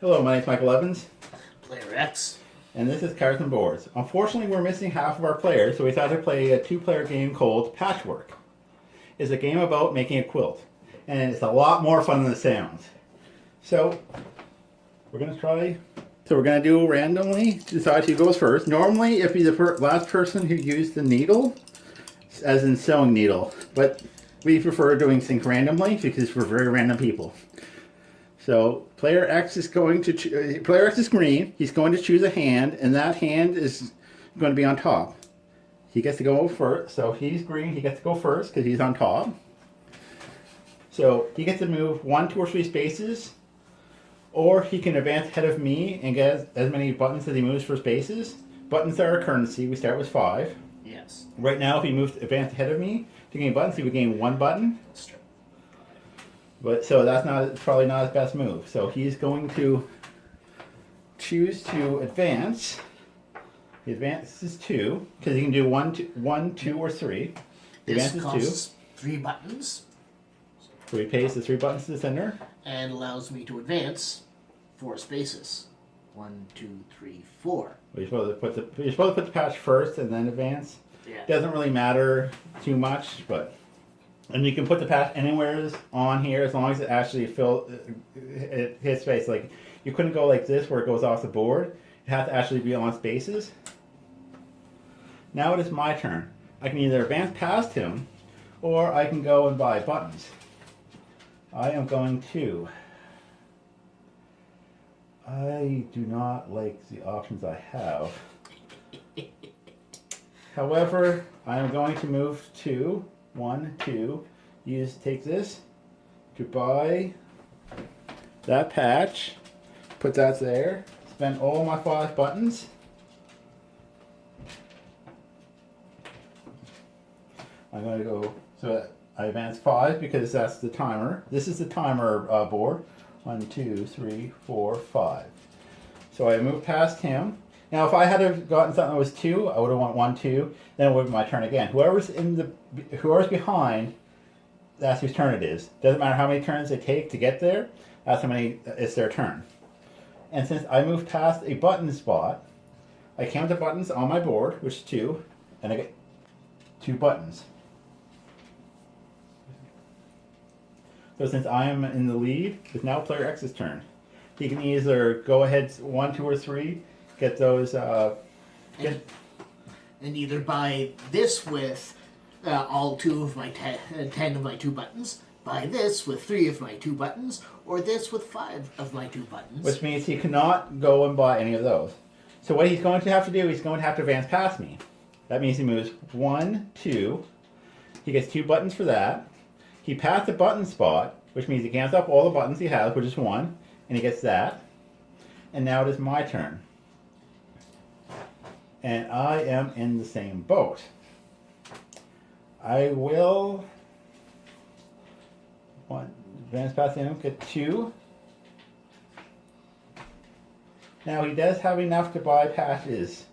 Hello, my name is Michael Evans, Player X. and this is Cards and Boards. Unfortunately, we're missing half of our players, so we thought to play a two-player game called Patchwork. It's a game about making a quilt, and it's a lot more fun than it sounds. So, we're going to try. So we're going to do randomly, decide who goes first. Normally, it'd be the last person who used the needle, as in sewing needle, but we prefer doing things randomly because we're very random people. So player X is going to player X is green. He's going to choose a hand, and that hand is going to be on top. He gets to go first. So he's green. He gets to go first because he's on top. So he gets to move 1, 2, or 3 spaces, or he can advance ahead of me and get as many buttons as he moves for spaces. Buttons are a currency. We start with 5. Yes. Right now, if he moves advance ahead of me to gain buttons, he would gain 1 button. That's true. But so that's probably not his best move. So he's going to choose to advance. He advances 2 because he can do 1, 2, or 3. He This advances costs 3 buttons 2. So he pays the 3 buttons to the center. and allows me to advance 4 spaces. 1, 2, 3, 4. You're supposed to put the patch first and then advance. Yeah. Doesn't really matter too much, but and you can put the patch anywhere on here as long as it actually it hits space. Like you couldn't go like this where it goes off the board. It has to actually be on spaces. Now it is my turn. I can either advance past him, or I can go and buy buttons. I am going to. I do not like the options I have. However, I am going to move to 1, 2, take this to buy that patch, put that there, spend all my 5 buttons. I'm going to go, so I advance 5 because that's the timer. This is the timer board. 1, 2, 3, 4, 5. So I move past him. Now, if I had have gotten something that was 2, I would have won 1, 2. Then it would be my turn again. Whoever's behind, that's whose turn it is. Doesn't matter how many turns they take to get there. That's how many. It's their turn. And since I moved past a button spot, I count the buttons on my board, which is 2, and I get 2 buttons. So since I am in the lead, it's now player X's turn. He can either go ahead 1, 2, or 3, get those. And either buy this with all 2 of my 10 of my 2 buttons, buy this with 3 of my 2 buttons, or this with 5 of my 2 buttons. Which means he cannot go and buy any of those. So what he's going to have to do, he's going to have to advance past me. That means he moves 1, 2. He gets 2 buttons for that. He passed the button spot, which means he counts up all the buttons he has, which is 1, and he gets that. And now it is my turn. And I am in the same boat. I will advance past him, get 2. Now he does have enough to buy patches.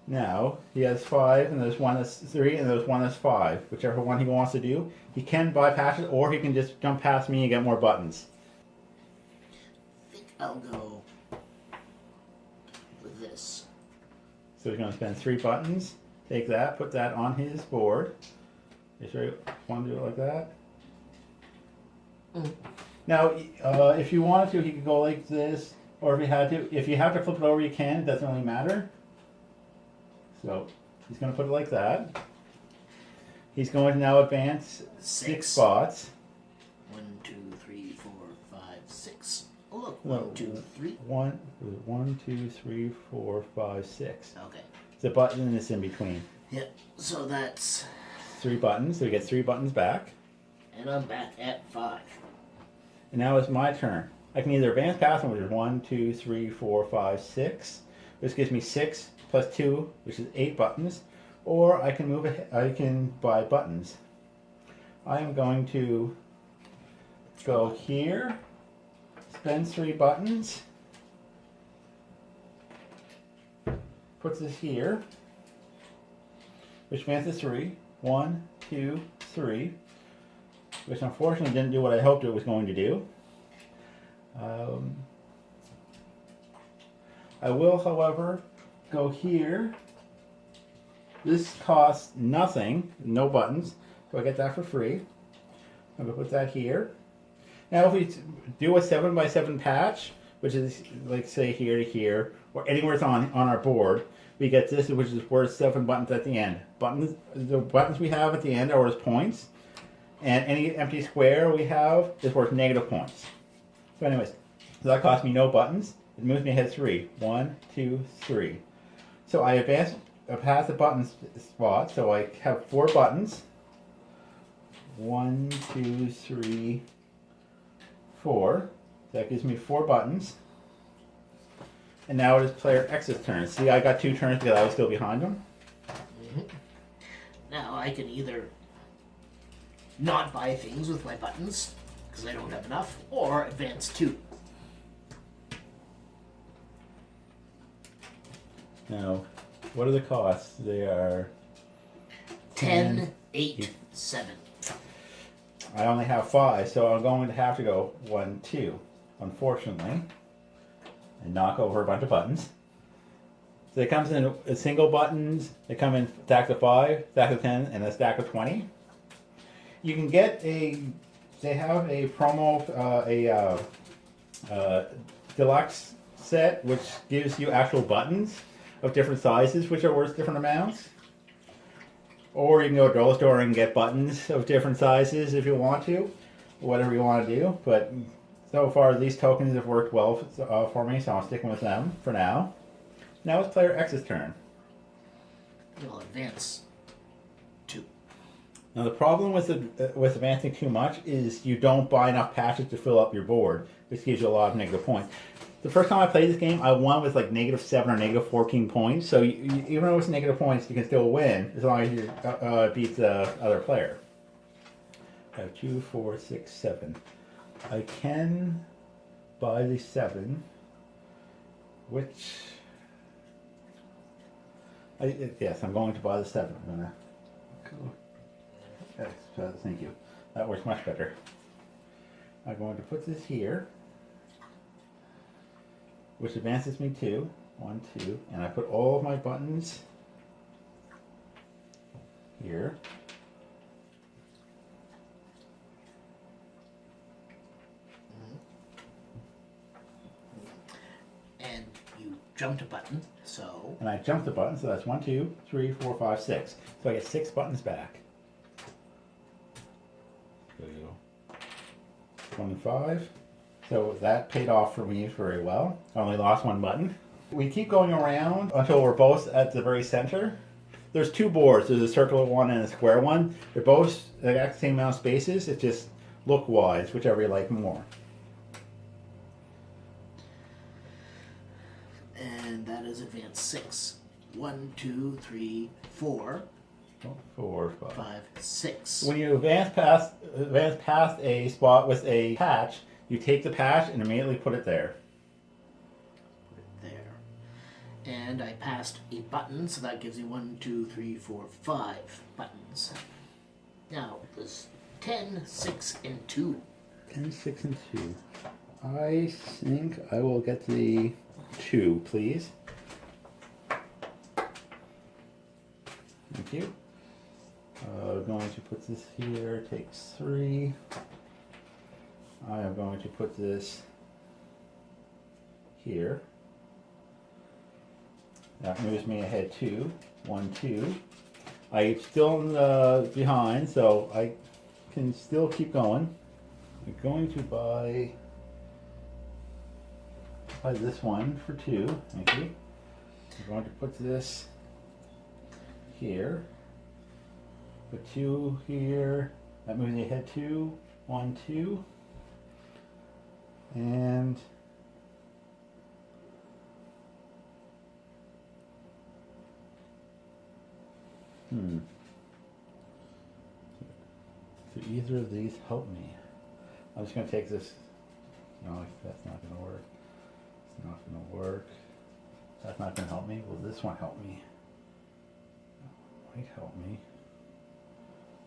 Now he has 5, and there's one that's 3, and there's one that's 5. Whichever one he wants to do, he can buy patches, or he can just jump past me and get more buttons. I think I'll go with this. So he's going to spend 3 buttons. Take that, put that on his board. You sure you want to do it like that? Mm. Now, if you wanted to, he could go like this, or if you had to, if you have to flip it over, you can. It doesn't really matter. So he's going to put it like that. He's going to now advance 6 spots. 1, 2, 3, 4, 5, 6. Oh look, 1, 2, 3. 1, 2, 3, 4, 5, 6. Okay. The button is in between. Yeah. So that's. 3 buttons, so he gets 3 buttons back. And I'm back at 5. And now it's my turn. I can either advance past him, which is 1, 2, 3, 4, 5, 6. This gives me 6 plus 2, which is 8 buttons. Or I can move ahead, I can buy buttons. I am going to go here, spend 3 buttons, put this here, which advances 3. 1, 2, 3. Which unfortunately didn't do what I hoped it was going to do. I will, however, go here. This costs nothing, no buttons, so I get that for free. I'm gonna put that here. Now if we do a 7x7 patch, which is like say here to here, or anywhere it's on our board, we get this, which is worth 7 buttons at the end. The buttons we have at the end are worth points, and any empty square we have is worth negative points. So anyways, so that cost me no buttons. It moves me ahead 3. 1, 2, 3. So I pass the buttons spot, so I have 4 buttons. 1, 2, 3, 4. That gives me 4 buttons. And now it is player X's turn. See, I got 2 turns because I was still behind him. Mm-hmm. Now I can either not buy things with my buttons because I don't have enough, or advance 2. Now, what are the costs? They are 10, 8, 7. I only have 5, so I'm going to have to go 1, 2, unfortunately, and knock over a bunch of buttons. So it comes in single buttons. They come in stacks of 5, stack of 10, and a stack of 20. You can get they have a promo, deluxe set, which gives you actual buttons of different sizes, which are worth different amounts. Or you can go to a dollar store and get buttons of different sizes if you want to, whatever you want to do. But so far, these tokens have worked well for me, so I'm sticking with them for now. Now it's player X's turn. You'll advance 2. Now the problem with advancing too much is you don't buy enough patches to fill up your board, which gives you a lot of negative points. The first time I played this game, I won with like -7 or -14 points. So even though it's negative points, you can still win as long as you beat the other player. I have 2, 4, 6, 7. I can buy the 7, which yes, I'm going to buy the 7. I'm gonna go. Yes, thank you. That works much better. I'm going to put this here, which advances me 2. 1, 2, and I put all of my buttons here. And you jumped a button, so... And I jumped the button, so that's 1, 2, 3, 4, 5, 6. So I get 6 buttons back. There you go. 25. So that paid off for me very well. I only lost 1 button. We keep going around until we're both at the very center. There's 2 boards. There's a circular one and a square one. They're both the exact same amount of spaces. It's just look-wise, whichever you like more. And that is advance 6. 1, 2, 3, 4. 4, 5. 5, 6. When you advance past a spot with a patch, you take the patch and immediately put it there. Put it there. And I passed a button, so that gives you 1, 2, 3, 4, 5 buttons. Now, there's 10, 6, and 2. 10, 6, and 2. I think I will get the 2, please. Thank you. Going to put this here, takes 3. I am going to put this here. That moves me ahead 2. 1, 2. I'm still behind, so I can still keep going. I'm going to buy this one for 2. Thank you. I'm going to put this here. Put 2 here. That moves me ahead 2. 1, 2. And do either of these help me? I'm just going to take this. No, that's not going to work. It's not going to work. That's not going to help me. Will this one help me? It might help me.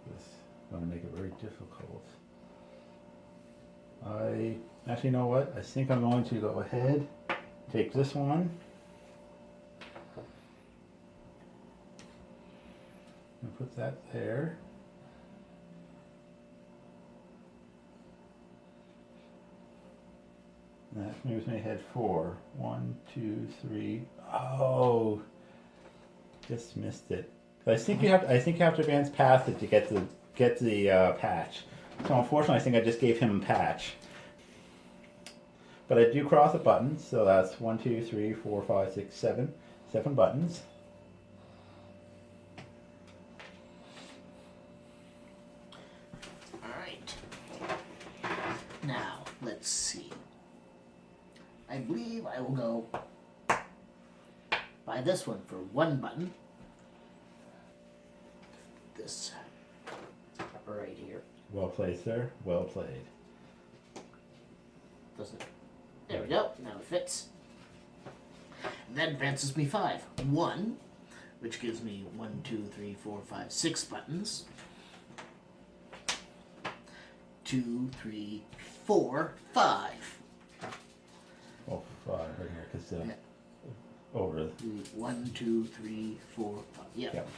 This is going to make it very difficult. Actually, you know what? I think I'm going to go ahead, take this one, And put that there. And that moves me ahead 4. 1, 2, 3. Oh, just missed it. I think you have to advance past it to get the patch. So unfortunately, I think I just gave him a patch. But I do cross a button, so that's 1, 2, 3, 4, 5, 6, 7. 7 buttons. Alright. Now, let's see. I believe I will go buy this one for 1 button. This right here. Well played, sir. Well played. Doesn't it? There we go. Now it fits. And that advances me 5. 1, which gives me 1, 2, 3, 4, 5, 6 buttons. 2, 3, 4, 5. Oh, 5 right here, because Yeah. over. 1, 2, 3, 4, 5. Yep. Yep.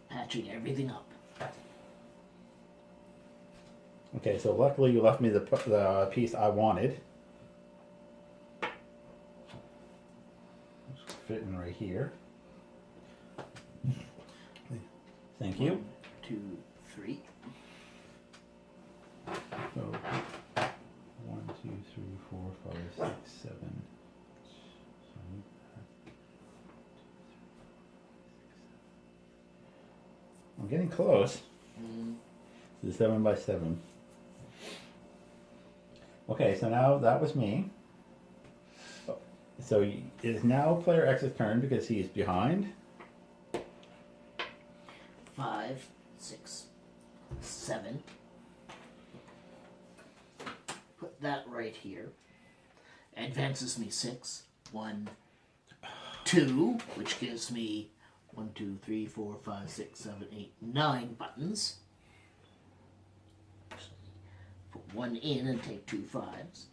Patching everything up. Okay, so luckily you left me the piece I wanted. Just fit in right here. Thank you. 1, 2, 3. So 1, 2, 3, 4, 5, 6, 7. I'm getting close. It's 7 by 7. Okay, so now that was me. So it is now player X's turn because he's behind. 5, 6, 7. Put that right here. Advances me 6. 1, 2, which gives me 1, 2, 3, 4, 5, 6, 7, 8, 9 buttons. Put 1 in and take 2 5s.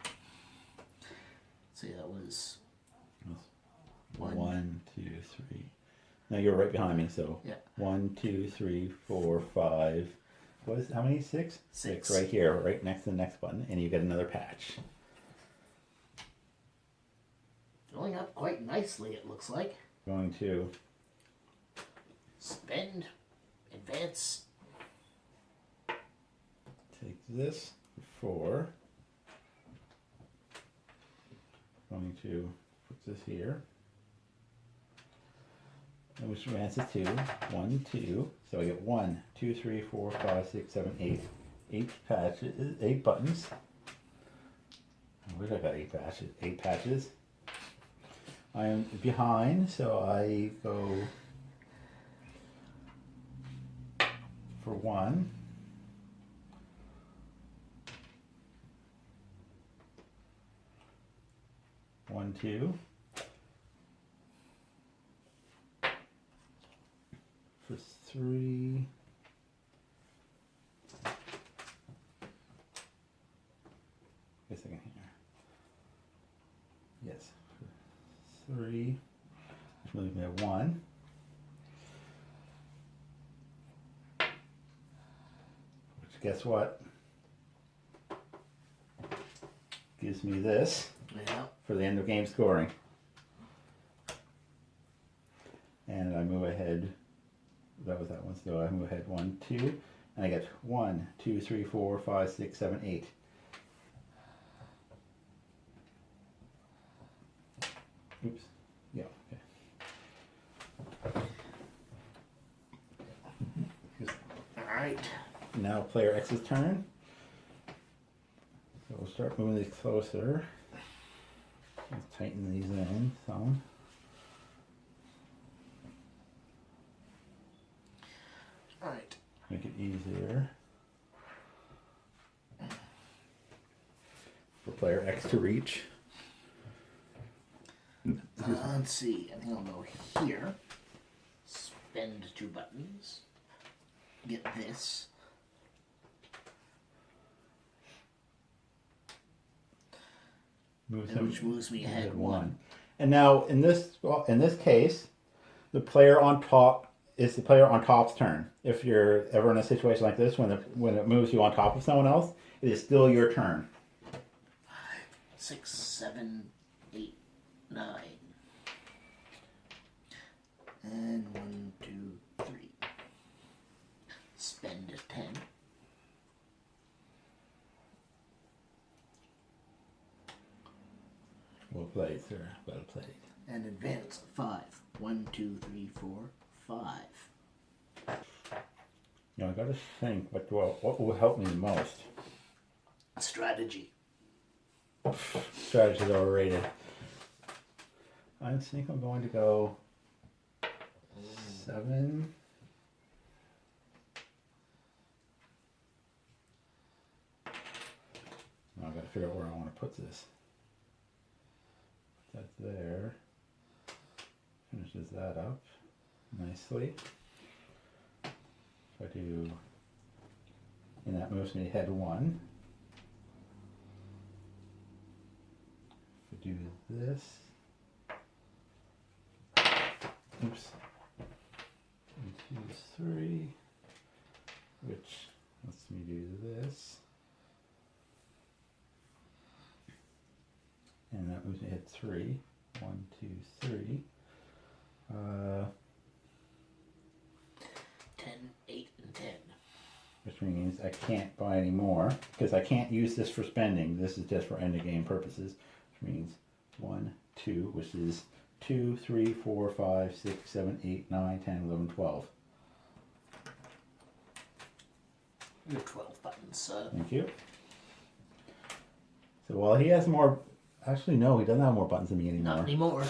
See, that was 1, 2, 3. No, you're right behind me. So Yeah. 1, 2, 3, 4, 5. What is how many? 6? 6 right here, right next to the next button, and you get another patch. filling up quite nicely, it looks like. Going to Spend, advance. take this for 4. Going to put this here. And which advances to 1, 2. So I get 1, 2, 3, 4, 5, 6, 7, 8. 8 patches, 8 buttons. Where did I got 8 patches? 8 patches. I am behind, so I go for 1. One, 2. For 3. Wait a second here. Yes. For 3. Which moves me at 1. Which, guess what? Gives me this. Yeah. For the end of game scoring. And I move ahead. That was that one. So I move ahead 1, 2. And I get 1, 2, 3, 4, 5, 6, 7, 8. Oops. Yeah, okay. Alright. Now player X's turn. So we'll start moving these closer. Let's tighten these in some. Alright. Make it easier for player X to reach. Let's see. I think I'll go here. Spend 2 buttons. Get this. Moves Which moves me ahead 1. And now in this case, The player on top is the player on top's turn. If you're ever in a situation like this, when it moves you on top of someone else, it is still your turn. 6, 7, 8, 9. And 1, 2, 3. Spend a 10. Well played, sir. Well played. And advance 5. 1, 2, 3, 4, 5. You know, I gotta think what will help me the most. Strategy. Strategy's overrated. I think I'm going to go 7. Now I've got to figure out where I want to put this. That's there. Finishes that up nicely. So I do, and that moves me ahead 1. If I do this, oops, 1, 2, 3, which lets me do this, and that moves me ahead 3. 1, 2, 3. 10, 8, and 10. Which means I can't buy any more because I can't use this for spending. This is just for end of game purposes. Which means 1, 2, which is 2, 3, 4, 5, 6, 7, 8, 9, 10, 11, 12. Your 12 buttons. Thank you. So while he has more, actually no, he doesn't have more buttons than me anymore. Not anymore.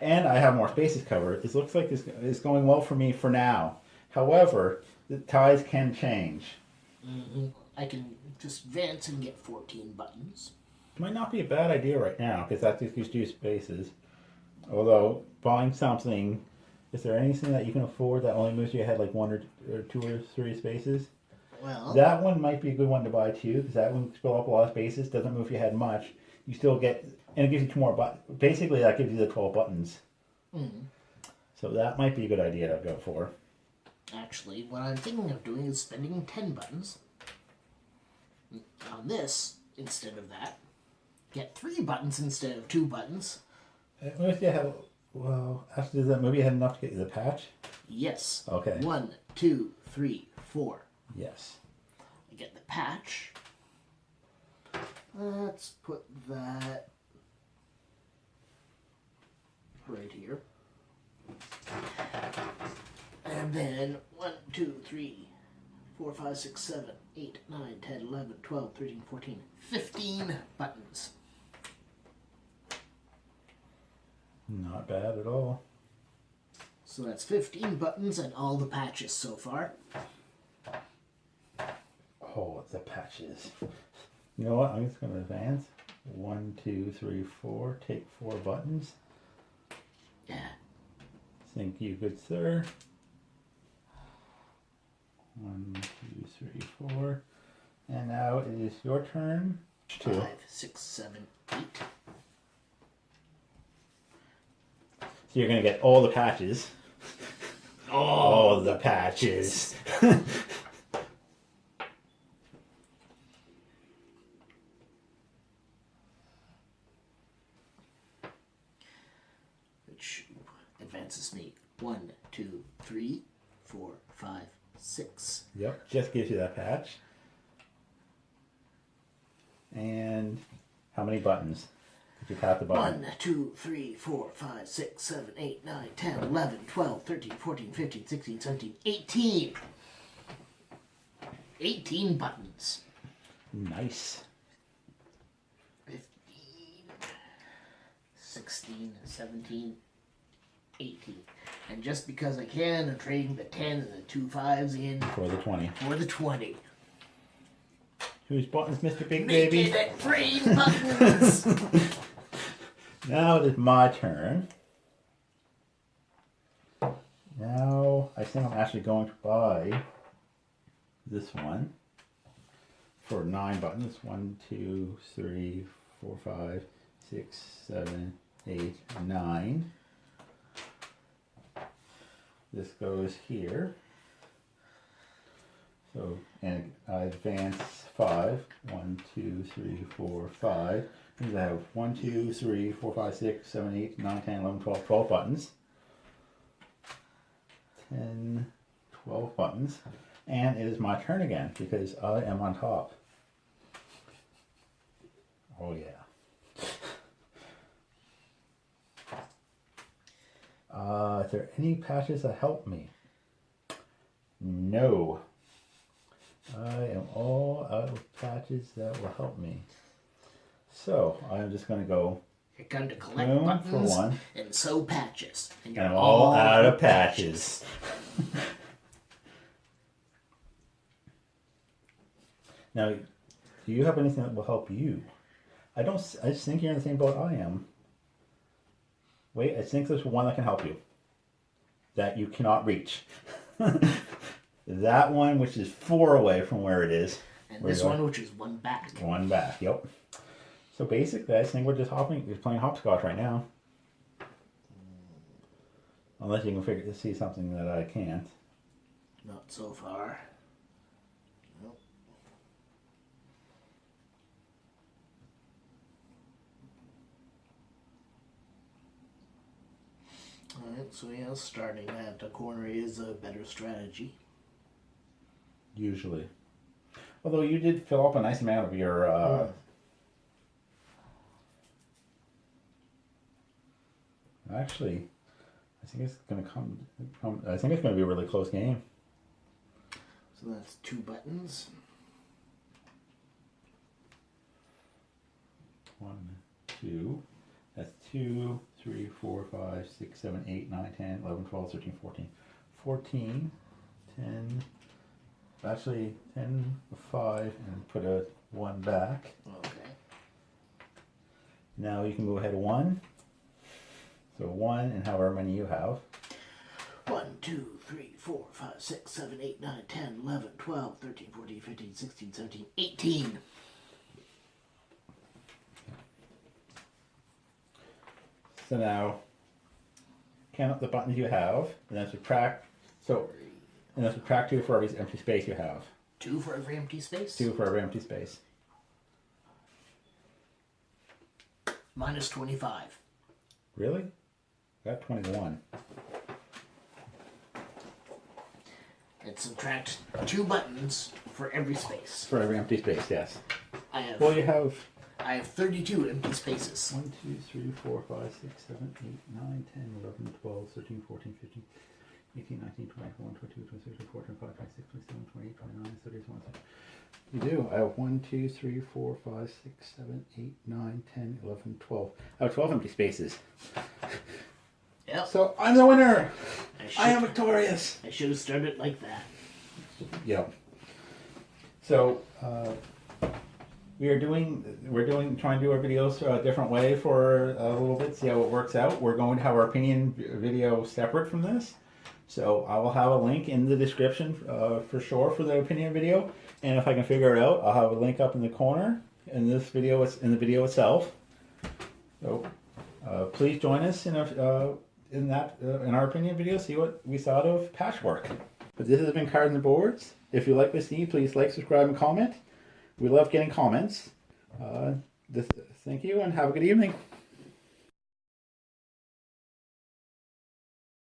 And I have more spaces covered. It looks like it's going well for me for now. However, the ties can change. Mm-hmm. I can just advance and get 14 buttons. Might not be a bad idea right now because that just gives you spaces. Although buying something, is there anything that you can afford that only moves you ahead like 1 or 2 or 3 spaces? Well, That one might be a good one to buy too because that one fill up a lot of spaces, doesn't move you ahead much. You still get, and it gives you 2 more buttons. Basically, that gives you the 12 buttons. mm-hmm. So that might be a good idea to go for. Actually, what I'm thinking of doing is spending 10 buttons on this instead of that. Get 3 buttons instead of 2 buttons. If you have, well, actually, does that move you ahead enough to get you the patch? Yes. Okay. 1, 2, 3, 4. Yes. I get the patch. Let's put that right here. And then 1, 2, 3, 4, 5, 6, 7, 8, 9, 10, 11, 12, 13, 14, 15 buttons. Not bad at all. So that's 15 buttons and all the patches so far. Oh, the patches. You know what? I'm just going to advance. 1, 2, 3, 4. Take 4 buttons. Yeah. Thank you, good sir. 1, 2, 3, 4. And now it is your turn. 2. 5, 6, 7, 8. So you're going to get all the patches. All the patches. Which advances me 1, 2, 3, 4, 5, 6. Yep, just gives you that patch. And how many buttons? Did you tap the button? 1, 2, 3, 4, 5, 6, 7, 8, 9, 10, 11, 12, 13, 14, 15, 16, 17, 18. 18 buttons. Nice. 15, 16, 17, 18. And just because I can, I'm trading the 10 and the 2 5s in For the 20. for the 20. Whose buttons, Mr. Big Make Baby? it at brain buttons! Now it is my turn. Now I think I'm actually going to buy this one for 9 buttons. 1, 2, 3, 4, 5, 6, 7, 8, 9. this goes here. So, and I advance 5. 1, 2, 3, 4, 5. Means I have 1, 2, 3, 4, 5, 6, 7, 8, 9, 10, 11, 12, 12 buttons. 10, 12 buttons. And it is my turn again because I am on top. Oh yeah. Is there any patches that help me? No. I am all out of patches that will help me. So I'm just going to go. You're going to collect boom buttons for one. and sew patches. And And I'm all out of patches. Now, do you have anything that will help you? I just think you're in the same boat I am. Wait, I think there's one that can help you. That you cannot reach. That one, which is 4 away from where it is. And this one, which is 1 back. 1 back, yep. So basically, I think we're just playing hopscotch right now. Unless you can see something that I can't. Not so far. Nope. Alright, so yeah, starting at a corner is a better strategy. Usually. Although you did fill up a nice amount of your... Actually, I think it's going to come... I think it's going to be a really close game. So that's 2 buttons. 1, 2. That's 2, 3, 4, 5, 6, 7, 8, 9, 10, 11, 12, 13, 14. 14, 10... Actually, 10, 5, and put a 1 back. Okay. Now you can move ahead 1. So 1 and however many you have. 1, 2, 3, 4, 5, 6, 7, 8, 9, 10, 11, 12, 13, 14, 15, 16, 17, 18. So now, count up the buttons you have, and then subtract. And then subtract 2 for every empty space you have. 2 for every empty space? 2 for every empty space. Minus 25. Really? I got 21. And subtract 2 buttons for every space. For every empty space, yes. I have. Well, you have... I have 32 empty spaces. 1, 2, 3, 4, 5, 6, 7, 8, 9, 10, 11, 12, 13, 14, 15, 18, 19, 20, 21, 22, 23, 24, 25, 26, 27, 28, 29, 30, 31. You do. I have 1, 2, 3, 4, 5, 6, 7, 8, 9, 10, 11, 12. I have 12 empty spaces. Yep. So I'm the winner! I am victorious! I should have started like that. Yep. So, we're trying to do our videos a different way for a little bit, see how it works out. We're going to have our opinion video separate from this. So I will have a link in the description for sure for the opinion video. And if I can figure it out, I'll have a link up in the corner in this video, in the video itself. So please join us in our opinion video, see what we thought of Patchwork. But this has been Cards and Boards. If you like what you see, please like, subscribe, and comment. We love getting comments. Thank you and have a good evening.